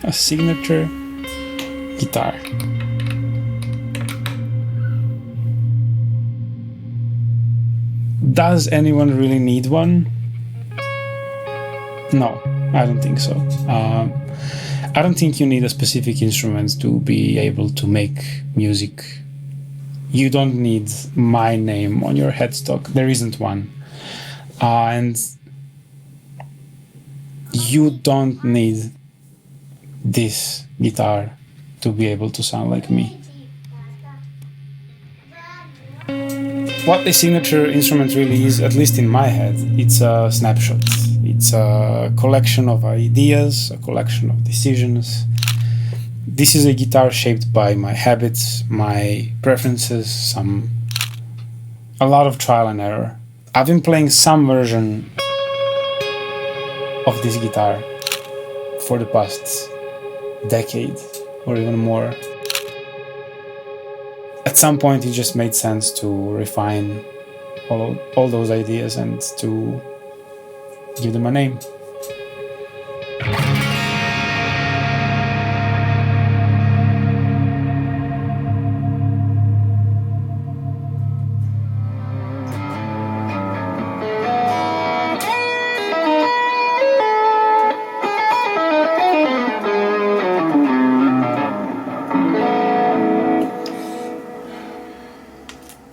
A signature guitar. Does anyone really need one? No, I don't think so. I don't think you need a specific instrument to be able to make music. You don't need my name on your headstock. There isn't one. And you don't need this guitar to be able to sound like me. What a signature instrument really is, at least in my head, it's a snapshot. It's a collection of ideas, a collection of decisions. This is a guitar shaped by my habits, my preferences, a lot of trial and error. I've been playing some version of this guitar for the past decade or even more. At some point it just made sense to refine all those ideas and to give them a name.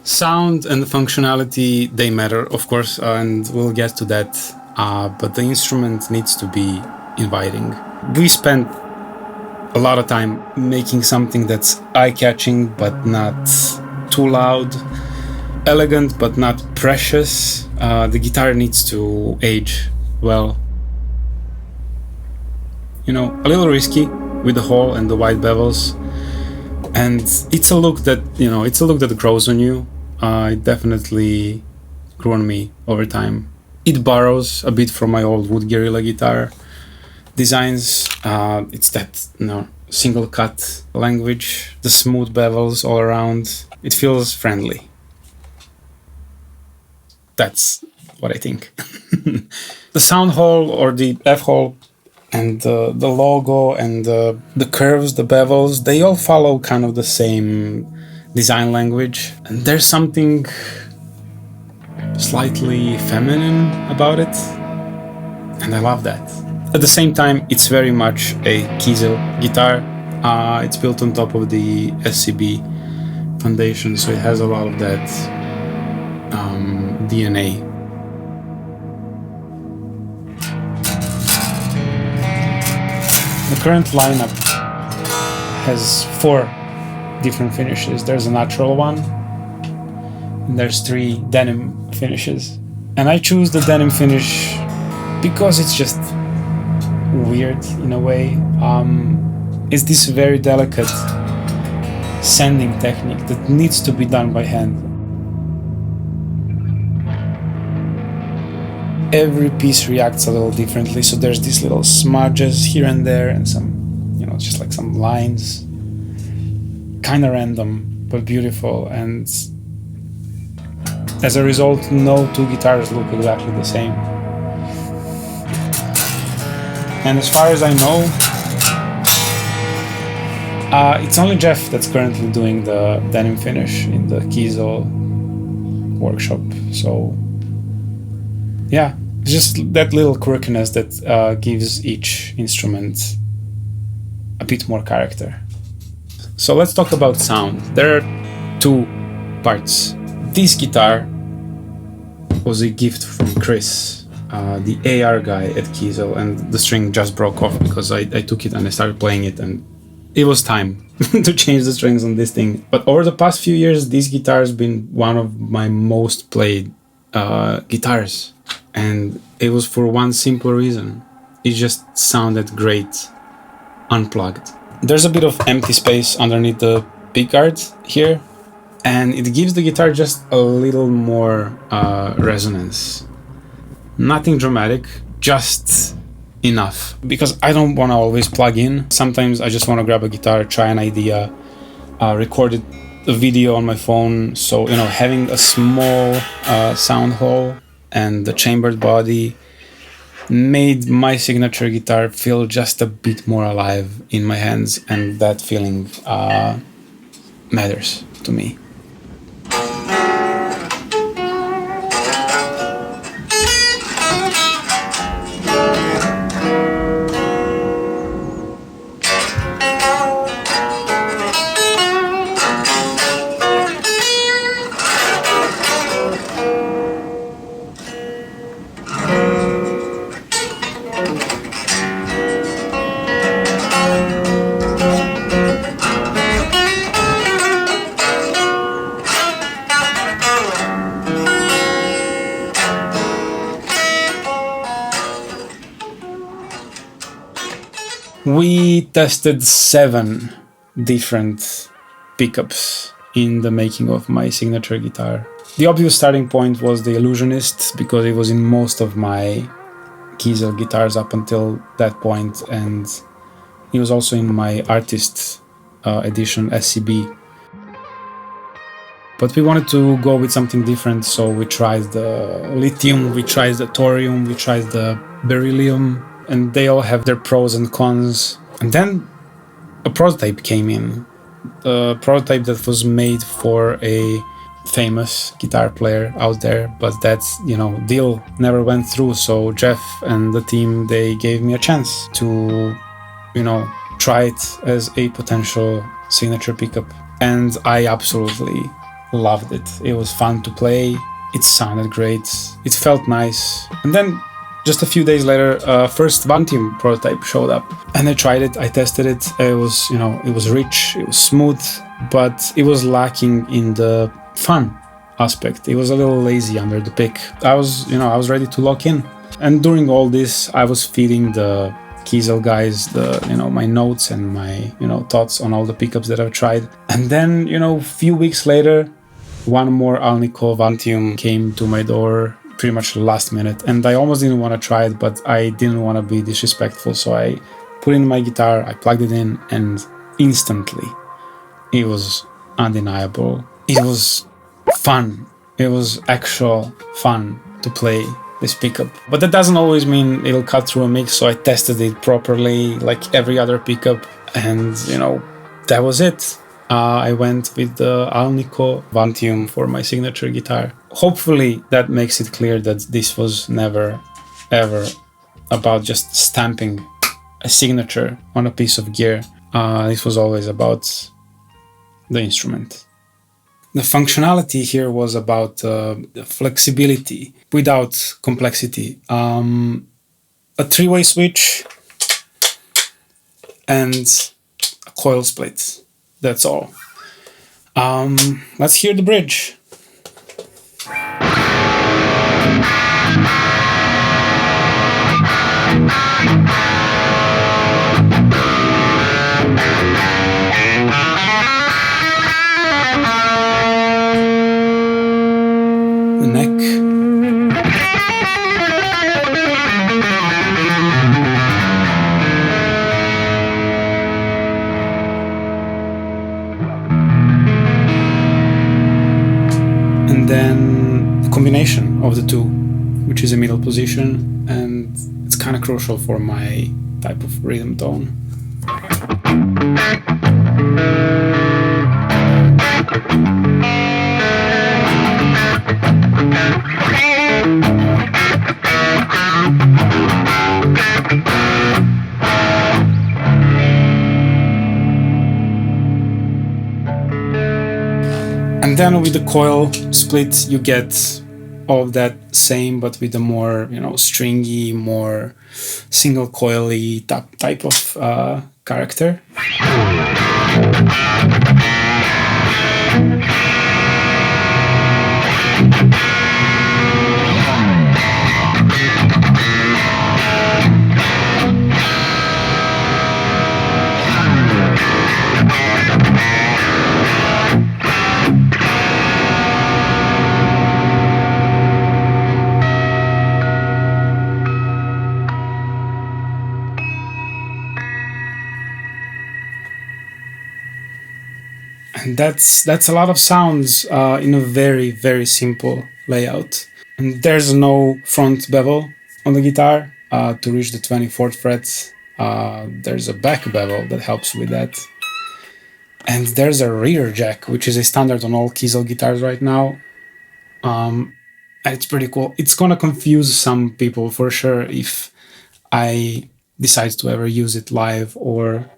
Sound and functionality, they matter, of course, and we'll get to that, but the instrument needs to be inviting. We spent a lot of time making something that's eye-catching but not too loud, elegant but not precious. The guitar needs to age well. You know, a little risky with the hole and the wide bevels, and it's a look that grows on you. It definitely grew on me over time. It borrows a bit from my old wood guerrilla guitar designs. It's that, single cut language, the smooth bevels all around. It feels friendly. That's what I think. The sound hole or the F hole and the logo and the curves, the bevels, they all follow kind of the same design language, and there's something slightly feminine about it, and I love that. At the same time, it's very much a Kiesel guitar. It's built on top of the SCB foundation, so it has a lot of that DNA. The current lineup has 4 different finishes. There's a natural one, and there's 3 denim finishes. And I choose the denim finish because it's just weird in a way. It's this very delicate sanding technique that needs to be done by hand. Every piece reacts a little differently, so there's these little smudges here and there and some, just like some lines. Kind of random, but beautiful, and as a result, no 2 guitars look exactly the same. And as far as I know, it's only Jeff that's currently doing the denim finish in the Kiesel workshop. So, yeah, just that little quirkiness that gives each instrument a bit more character. So let's talk about sound. There are 2 parts. This guitar was a gift from Chris, the AR guy at Kiesel, and the string just broke off because I took it and I started playing it, and it was time to change the strings on this thing. But over the past few years, this guitar has been one of my most played guitars, and it was for one simple reason. It just sounded great unplugged. There's a bit of empty space underneath the pickguard here, and it gives the guitar just a little more resonance. Nothing dramatic, just enough. Because I don't want to always plug in. Sometimes I just want to grab a guitar, try an idea, record a video on my phone. So, having a small sound hole and the chambered body made my signature guitar feel just a bit more alive in my hands, and that feeling matters to me. We tested 7 different pickups in the making of my signature guitar. The obvious starting point was the Illusionist, because it was in most of my Kiesel guitars up until that point, and it was also in my Artist edition SCB. But we wanted to go with something different, so we tried the lithium, we tried the thorium, we tried the beryllium, and they all have their pros and cons. And then a prototype came in, a prototype that was made for a famous guitar player out there, but that, deal never went through. So Jeff and the team, they gave me a chance to, try it as a potential signature pickup. And I absolutely loved it. It was fun to play, it sounded great, it felt nice. And then just a few days later, first Vantium prototype showed up, and I tried it, I tested it. It was, it was rich, it was smooth, but it was lacking in the fun aspect. It was a little lazy under the pick. I was ready to lock in. And during all this, I was feeding the Kiesel guys my notes and my, thoughts on all the pickups that I've tried. And then, a few weeks later, one more Alnico Vantium came to my door pretty much last minute, and I almost didn't want to try it, but I didn't want to be disrespectful, so I put in my guitar, I plugged it in, and instantly it was undeniable. It was fun. It was actual fun to play this pickup. But that doesn't always mean it'll cut through a mix, so I tested it properly like every other pickup, and that was it. I went with the Alnico Vantium for my signature guitar. Hopefully that makes it clear that this was never, ever about just stamping a signature on a piece of gear. This was always about the instrument. The functionality here was about the flexibility without complexity. A 3-way switch and a coil split. That's all. Let's hear the bridge. The neck. And then the combination of the two, which is a middle position, and it's kind of crucial for my type of rhythm tone. And then with the coil split, you get all of that same, but with a more, stringy, more single coily type of character. And that's a lot of sounds in a very, very simple layout. And there's no front bevel on the guitar. to reach the 24th fret. There's a back bevel that helps with that. And there's a rear jack, which is a standard on all Kiesel guitars right now. It's pretty cool. It's gonna confuse some people for sure if I decide to ever use it live or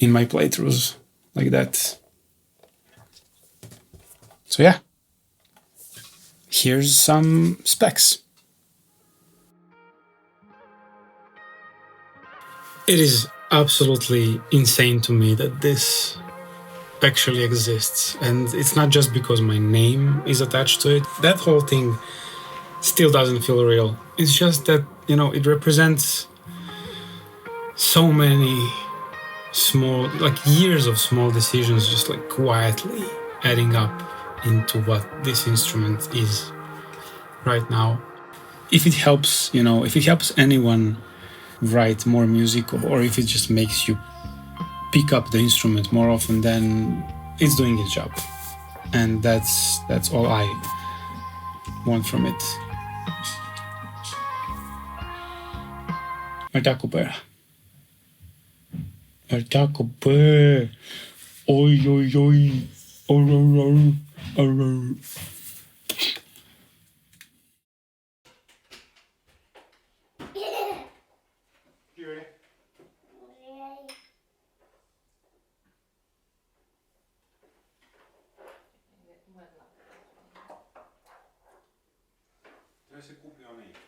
in my playthroughs like that. So yeah, here's some specs. It is absolutely insane to me that this actually exists, and it's not just because my name is attached to it. That whole thing still doesn't feel real. It's just that, you know, it represents so many small, like years of small decisions just like quietly adding up into what this instrument is right now. If it helps, you know, if it helps anyone write more music, or if it just makes you pick up the instrument more often, then it's doing its job. And that's all I want from it. Artakuper. Artakuper. Oi, oi, oi. Ororo. Ororo. To se kupi onaj